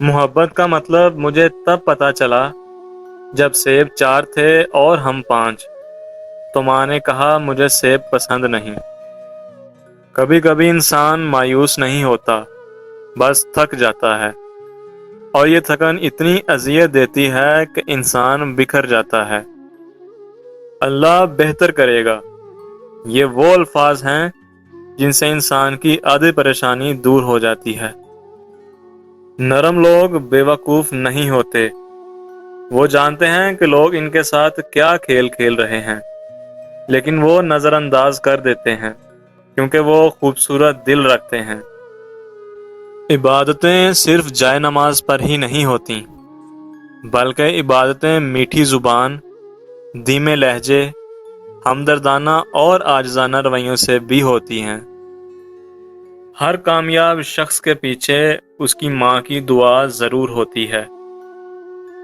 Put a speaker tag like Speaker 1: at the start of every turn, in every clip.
Speaker 1: محبت کا مطلب مجھے تب پتہ چلا جب سیب 4 تھے اور ہم 5، تو ماں نے کہا مجھے سیب پسند نہیں۔ کبھی کبھی انسان مایوس نہیں ہوتا، بس تھک جاتا ہے، اور یہ تھکن اتنی اذیت دیتی ہے کہ انسان بکھر جاتا ہے۔ اللہ بہتر کرے گا، یہ وہ الفاظ ہیں جن سے انسان کی آدھی پریشانی دور ہو جاتی ہے۔ نرم لوگ بے وقوف نہیں ہوتے، وہ جانتے ہیں کہ لوگ ان کے ساتھ کیا کھیل کھیل رہے ہیں، لیکن وہ نظر انداز کر دیتے ہیں کیونکہ وہ خوبصورت دل رکھتے ہیں۔ عبادتیں صرف جائے نماز پر ہی نہیں ہوتیں، بلکہ عبادتیں میٹھی زبان، دھیمے لہجے، ہمدردانہ اور عاجزانہ رویوں سے بھی ہوتی ہیں۔ ہر کامیاب شخص کے پیچھے اس کی ماں کی دعا ضرور ہوتی ہے۔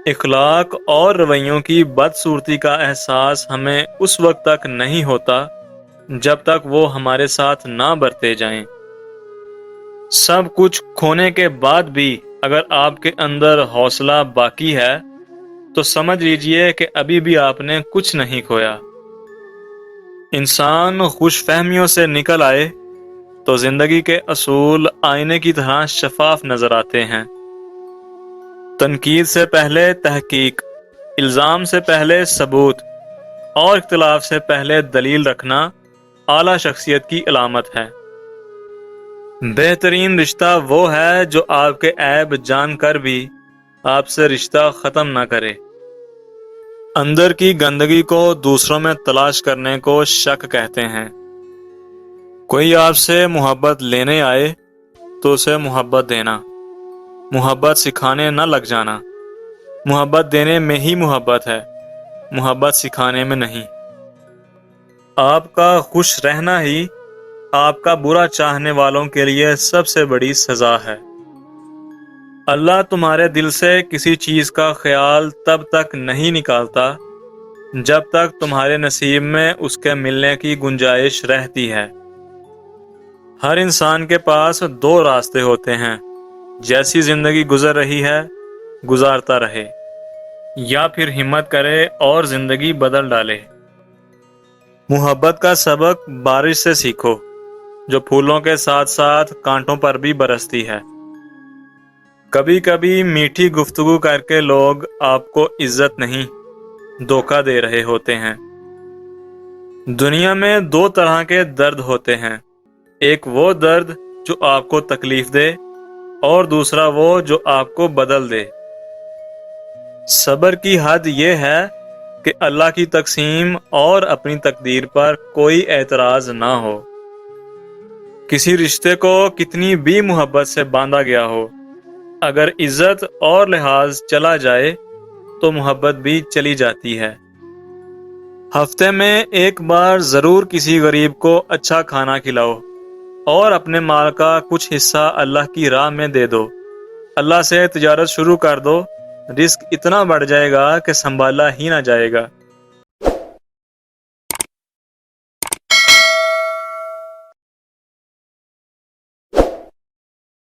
Speaker 1: اخلاق اور رویوں کی بدصورتی کا احساس ہمیں اس وقت تک نہیں ہوتا جب تک وہ ہمارے ساتھ نہ برتے جائیں۔ سب کچھ کھونے کے بعد بھی اگر آپ کے اندر حوصلہ باقی ہے تو سمجھ لیجئے کہ ابھی بھی آپ نے کچھ نہیں کھویا۔ انسان خوش فہمیوں سے نکل آئے تو زندگی کے اصول آئینے کی طرح شفاف نظر آتے ہیں۔ تنقید سے پہلے تحقیق، الزام سے پہلے ثبوت، اور اختلاف سے پہلے دلیل رکھنا اعلیٰ شخصیت کی علامت ہے۔ بہترین رشتہ وہ ہے جو آپ کے عیب جان کر بھی آپ سے رشتہ ختم نہ کرے۔ اندر کی گندگی کو دوسروں میں تلاش کرنے کو شک کہتے ہیں۔ کوئی آپ سے محبت لینے آئے تو اسے محبت دینا، محبت سکھانے نہ لگ جانا۔ محبت دینے میں ہی محبت ہے، محبت سکھانے میں نہیں۔ آپ کا خوش رہنا ہی آپ کا برا چاہنے والوں کے لیے سب سے بڑی سزا ہے۔ اللہ تمہارے دل سے کسی چیز کا خیال تب تک نہیں نکالتا جب تک تمہارے نصیب میں اس کے ملنے کی گنجائش رہتی ہے۔ ہر انسان کے پاس 2 راستے ہوتے ہیں، جیسی زندگی گزر رہی ہے گزارتا رہے، یا پھر ہمت کرے اور زندگی بدل ڈالے۔ محبت کا سبق بارش سے سیکھو، جو پھولوں کے ساتھ ساتھ کانٹوں پر بھی برستی ہے۔ کبھی کبھی میٹھی گفتگو کر کے لوگ آپ کو عزت نہیں، دھوکہ دے رہے ہوتے ہیں۔ دنیا میں 2 طرح کے درد ہوتے ہیں، ایک وہ درد جو آپ کو تکلیف دے، اور دوسرا وہ جو آپ کو بدل دے۔ صبر کی حد یہ ہے کہ اللہ کی تقسیم اور اپنی تقدیر پر کوئی اعتراض نہ ہو۔ کسی رشتے کو کتنی بھی محبت سے باندھا گیا ہو، اگر عزت اور لحاظ چلا جائے تو محبت بھی چلی جاتی ہے۔ ہفتے میں ایک بار ضرور کسی غریب کو اچھا کھانا کھلاؤ، اور اپنے مال کا کچھ حصہ اللہ کی راہ میں دے دو۔ اللہ سے تجارت شروع کر دو، رزق اتنا بڑھ جائے گا کہ سنبھالا ہی نہ جائے گا۔